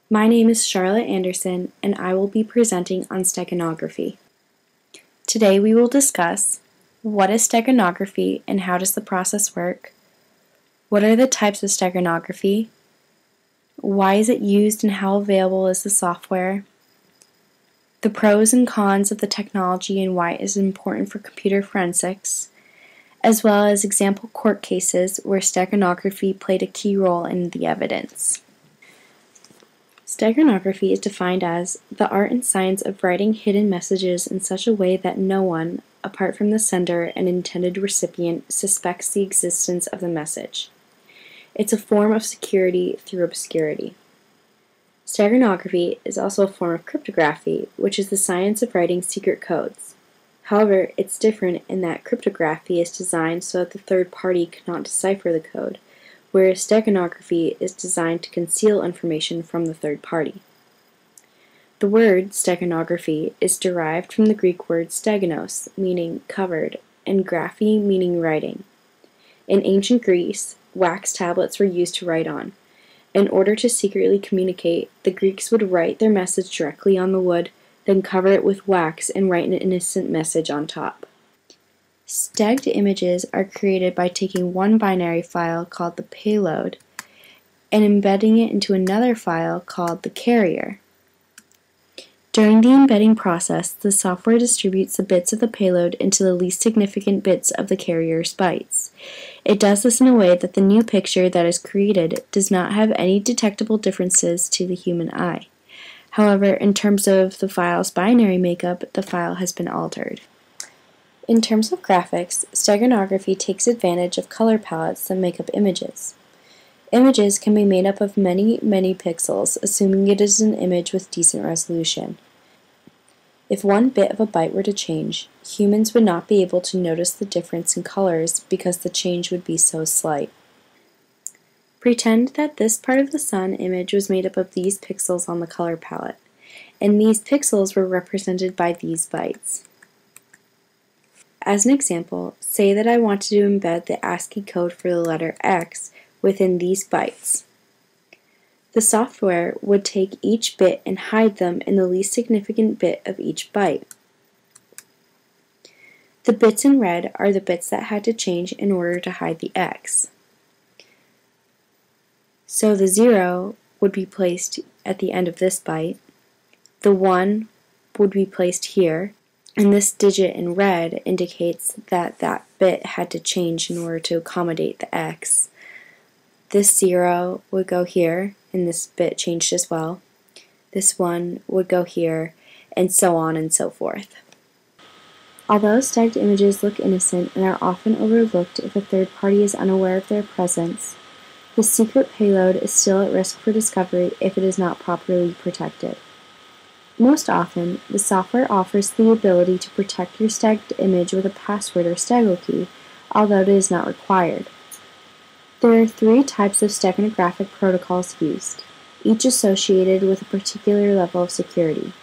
My name is Charlotte Anderson, and I will be presenting on steganography. Today we will discuss what is steganography and how does the process work, what are the types of steganography, why is it used and how available is the software, the pros and cons of the technology and why it is important for computer forensics, as well as example court cases where steganography played a key role in the evidence. Steganography is defined as the art and science of writing hidden messages in such a way that no one, apart from the sender and intended recipient, suspects the existence of the message. It's a form of security through obscurity. Steganography is also a form of cryptography, which is the science of writing secret codes. However, it's different in that cryptography is designed so that the third party cannot decipher the code, whereas steganography is designed to conceal information from the third party. The word steganography is derived from the Greek word steganos, meaning covered, and graphy, meaning writing. In ancient Greece, wax tablets were used to write on. In order to secretly communicate, the Greeks would write their message directly on the wood, then cover it with wax and write an innocent message on top. Stegged images are created by taking one binary file called the payload and embedding it into another file called the carrier. During the embedding process, the software distributes the bits of the payload into the least significant bits of the carrier's bytes. It does this in a way that the new picture that is created does not have any detectable differences to the human eye. However, in terms of the file's binary makeup, the file has been altered. In terms of graphics, steganography takes advantage of color palettes that make up images. Images can be made up of many pixels, assuming it is an image with decent resolution. If one bit of a byte were to change, humans would not be able to notice the difference in colors because the change would be so slight. Pretend that this part of the sun image was made up of these pixels on the color palette, and these pixels were represented by these bytes. As an example, say that I wanted to embed the ASCII code for the letter X within these bytes. The software would take each bit and hide them in the least significant bit of each byte. The bits in red are the bits that had to change in order to hide the X. So the 0 would be placed at the end of this byte, the 1 would be placed here, and this digit in red indicates that that bit had to change in order to accommodate the X. This 0 would go here, and this bit changed as well. This 1 would go here, and so on and so forth. Although stegged images look innocent and are often overlooked if a third party is unaware of their presence, the secret payload is still at risk for discovery if it is not properly protected. Most often, the software offers the ability to protect your stegged image with a password or stego key, although it is not required. There are 3 types of steganographic protocols used, each associated with a particular level of security.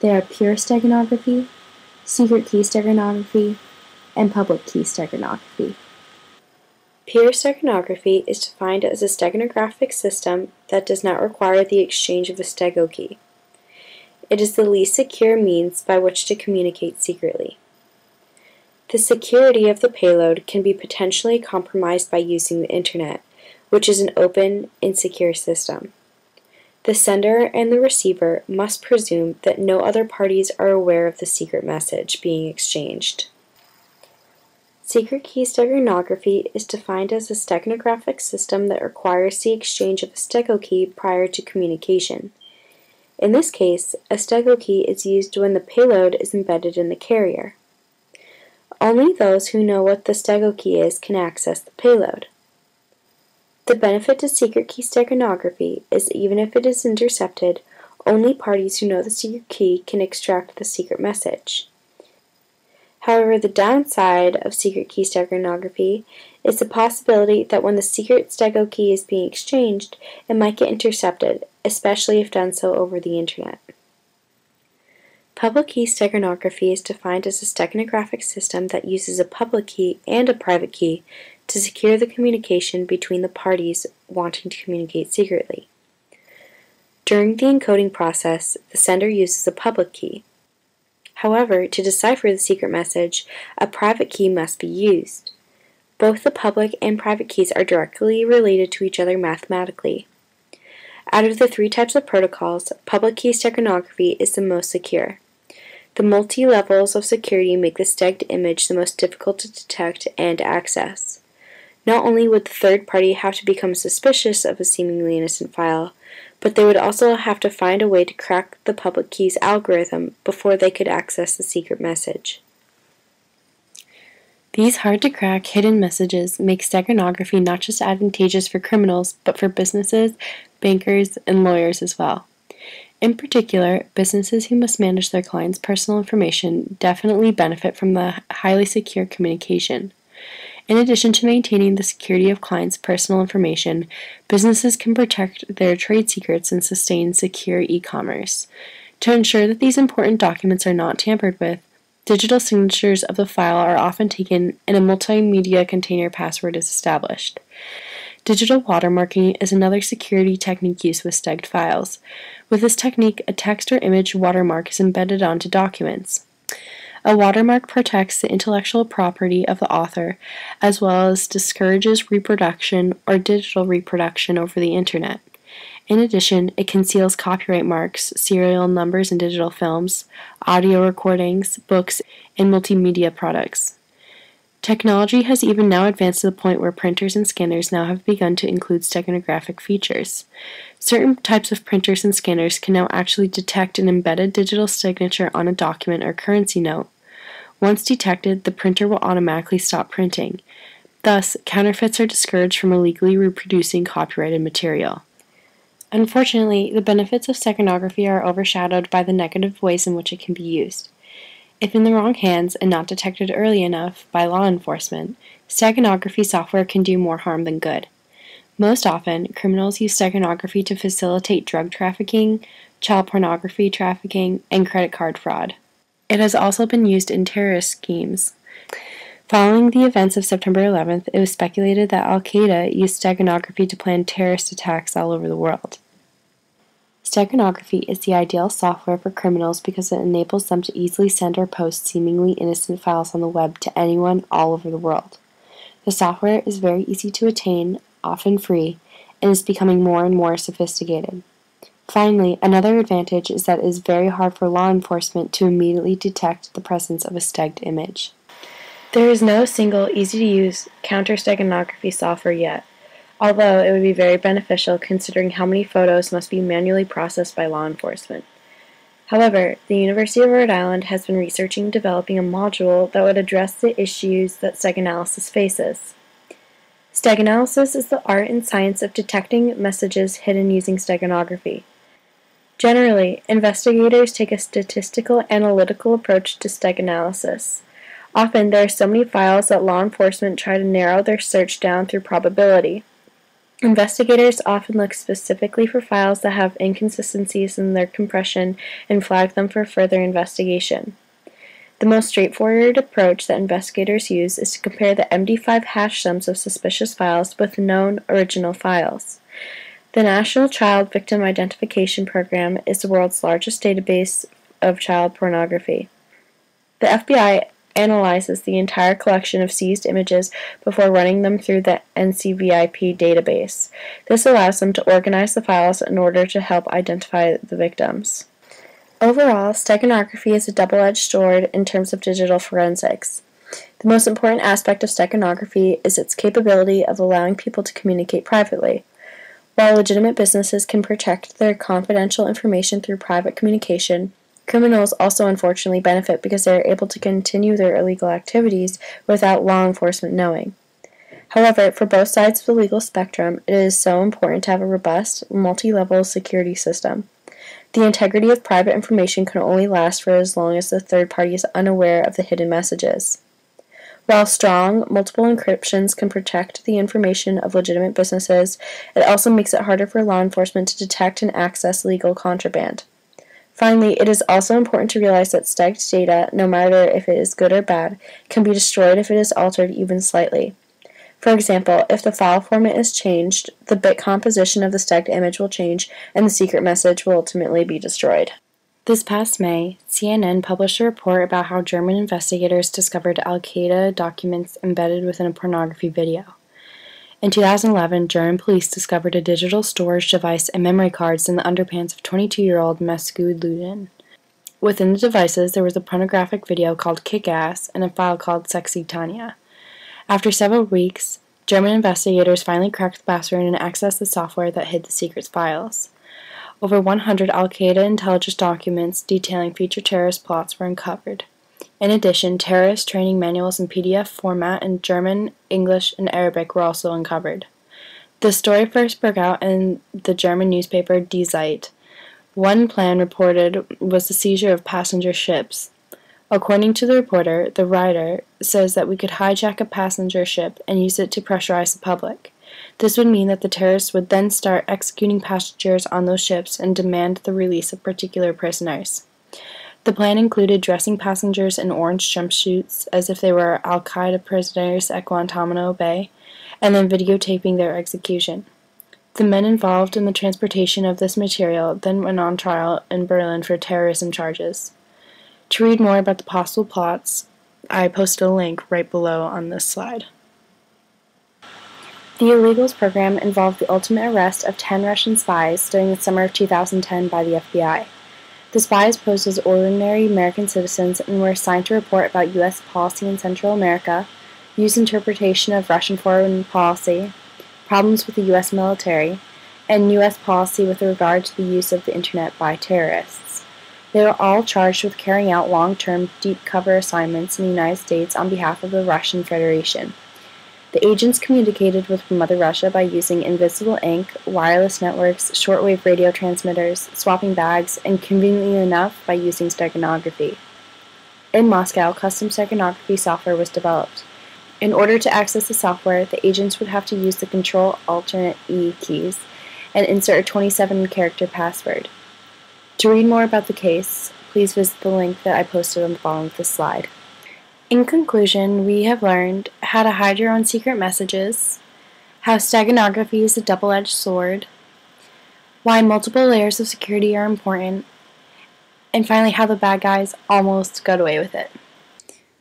They are pure steganography, secret key steganography, and public key steganography. Pure steganography is defined as a steganographic system that does not require the exchange of a stego key. It is the least secure means by which to communicate secretly. The security of the payload can be potentially compromised by using the Internet, which is an open, insecure system. The sender and the receiver must presume that no other parties are aware of the secret message being exchanged. Secret key steganography is defined as a steganographic system that requires the exchange of a stego key prior to communication. In this case, a stego key is used when the payload is embedded in the carrier. Only those who know what the stego key is can access the payload. The benefit to secret key steganography is even if it is intercepted, only parties who know the secret key can extract the secret message. However, the downside of secret key steganography is the possibility that when the secret stego key is being exchanged, it might get intercepted, especially if done so over the Internet. Public key steganography is defined as a steganographic system that uses a public key and a private key to secure the communication between the parties wanting to communicate secretly. During the encoding process, the sender uses a public key. However, to decipher the secret message, a private key must be used. Both the public and private keys are directly related to each other mathematically. Out of the three types of protocols, public key steganography is the most secure. The multi-levels of security make the stegged image the most difficult to detect and access. Not only would the third party have to become suspicious of a seemingly innocent file, but they would also have to find a way to crack the public key's algorithm before they could access the secret message. These hard-to-crack hidden messages make steganography not just advantageous for criminals, but for businesses, bankers, and lawyers as well. In particular, businesses who must manage their clients' personal information definitely benefit from the highly secure communication. In addition to maintaining the security of clients' personal information, businesses can protect their trade secrets and sustain secure e-commerce. To ensure that these important documents are not tampered with, digital signatures of the file are often taken and a multimedia container password is established. Digital watermarking is another security technique used with stegged files. With this technique, a text or image watermark is embedded onto documents. A watermark protects the intellectual property of the author, as well as discourages reproduction or digital reproduction over the internet. In addition, it conceals copyright marks, serial numbers in digital films, audio recordings, books, and multimedia products. Technology has even now advanced to the point where printers and scanners now have begun to include steganographic features. Certain types of printers and scanners can now actually detect an embedded digital signature on a document or currency note. Once detected, the printer will automatically stop printing. Thus, counterfeits are discouraged from illegally reproducing copyrighted material. Unfortunately, the benefits of steganography are overshadowed by the negative ways in which it can be used. If in the wrong hands and not detected early enough by law enforcement, steganography software can do more harm than good. Most often, criminals use steganography to facilitate drug trafficking, child pornography trafficking, and credit card fraud. It has also been used in terrorist schemes. Following the events of September 11th, it was speculated that Al-Qaeda used steganography to plan terrorist attacks all over the world. Steganography is the ideal software for criminals because it enables them to easily send or post seemingly innocent files on the web to anyone all over the world. The software is very easy to attain, often free, and is becoming more and more sophisticated. Finally, another advantage is that it is very hard for law enforcement to immediately detect the presence of a stegged image. There is no single, easy-to-use counter-steganography software yet, although it would be very beneficial considering how many photos must be manually processed by law enforcement. However, the University of Rhode Island has been researching and developing a module that would address the issues that steganalysis faces. Steganalysis is the art and science of detecting messages hidden using steganography. Generally, investigators take a statistical analytical approach to steganalysis. Often, there are so many files that law enforcement try to narrow their search down through probability. Investigators often look specifically for files that have inconsistencies in their compression and flag them for further investigation. The most straightforward approach that investigators use is to compare the MD5 hash sums of suspicious files with known original files. The National Child Victim Identification Program is the world's largest database of child pornography. The FBI analyzes the entire collection of seized images before running them through the NCVIP database. This allows them to organize the files in order to help identify the victims. Overall, steganography is a double-edged sword in terms of digital forensics. The most important aspect of steganography is its capability of allowing people to communicate privately. While legitimate businesses can protect their confidential information through private communication, criminals also unfortunately benefit because they are able to continue their illegal activities without law enforcement knowing. However, for both sides of the legal spectrum, it is so important to have a robust, multi-level security system. The integrity of private information can only last for as long as the third party is unaware of the hidden messages. While strong, multiple encryptions can protect the information of legitimate businesses, it also makes it harder for law enforcement to detect and access legal contraband. Finally, it is also important to realize that stegged data, no matter if it is good or bad, can be destroyed if it is altered even slightly. For example, if the file format is changed, the bit composition of the stacked image will change and the secret message will ultimately be destroyed. This past May, CNN published a report about how German investigators discovered Al-Qaeda documents embedded within a pornography video. In 2011, German police discovered a digital storage device and memory cards in the underpants of 22-year-old Masoud Ludin. Within the devices, there was a pornographic video called Kick-Ass and a file called Sexy Tanya. After several weeks, German investigators finally cracked the password and accessed the software that hid the secret files. Over 100 Al-Qaeda intelligence documents detailing future terrorist plots were uncovered. In addition, terrorist training manuals in PDF format in German, English, and Arabic were also uncovered. The story first broke out in the German newspaper Die Zeit. One plan reported was the seizure of passenger ships. According to the reporter, the writer says that we could hijack a passenger ship and use it to pressurize the public. This would mean that the terrorists would then start executing passengers on those ships and demand the release of particular prisoners. The plan included dressing passengers in orange jumpsuits as if they were Al-Qaeda prisoners at Guantanamo Bay, and then videotaping their execution. The men involved in the transportation of this material then went on trial in Berlin for terrorism charges. To read more about the possible plots, I posted a link right below on this slide. The Illegals program involved the ultimate arrest of 10 Russian spies during the summer of 2010 by the FBI. The spies posed as ordinary American citizens and were assigned to report about U.S. policy in Central America, U.S. interpretation of Russian foreign policy, problems with the U.S. military, and U.S. policy with regard to the use of the Internet by terrorists. They were all charged with carrying out long-term, deep-cover assignments in the United States on behalf of the Russian Federation. The agents communicated with Mother Russia by using invisible ink, wireless networks, shortwave radio transmitters, swapping bags, and conveniently enough, by using steganography. In Moscow, custom steganography software was developed. In order to access the software, the agents would have to use the Control-Alt-E keys and insert a 27-character password. To read more about the case, please visit the link that I posted on the bottom of this slide. In conclusion, we have learned how to hide your own secret messages, how steganography is a double-edged sword, why multiple layers of security are important, and finally how the bad guys almost got away with it.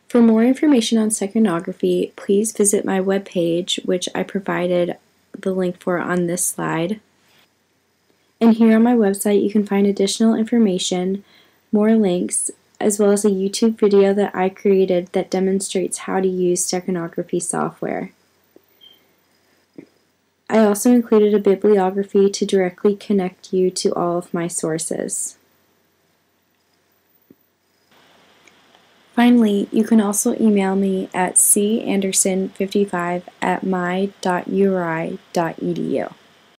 For more information on steganography, please visit my webpage, which I provided the link for on this slide. And here on my website you can find additional information, more links, as well as a YouTube video that I created that demonstrates how to use steganography software. I also included a bibliography to directly connect you to all of my sources. Finally, you can also email me at canderson55@my.uri.edu.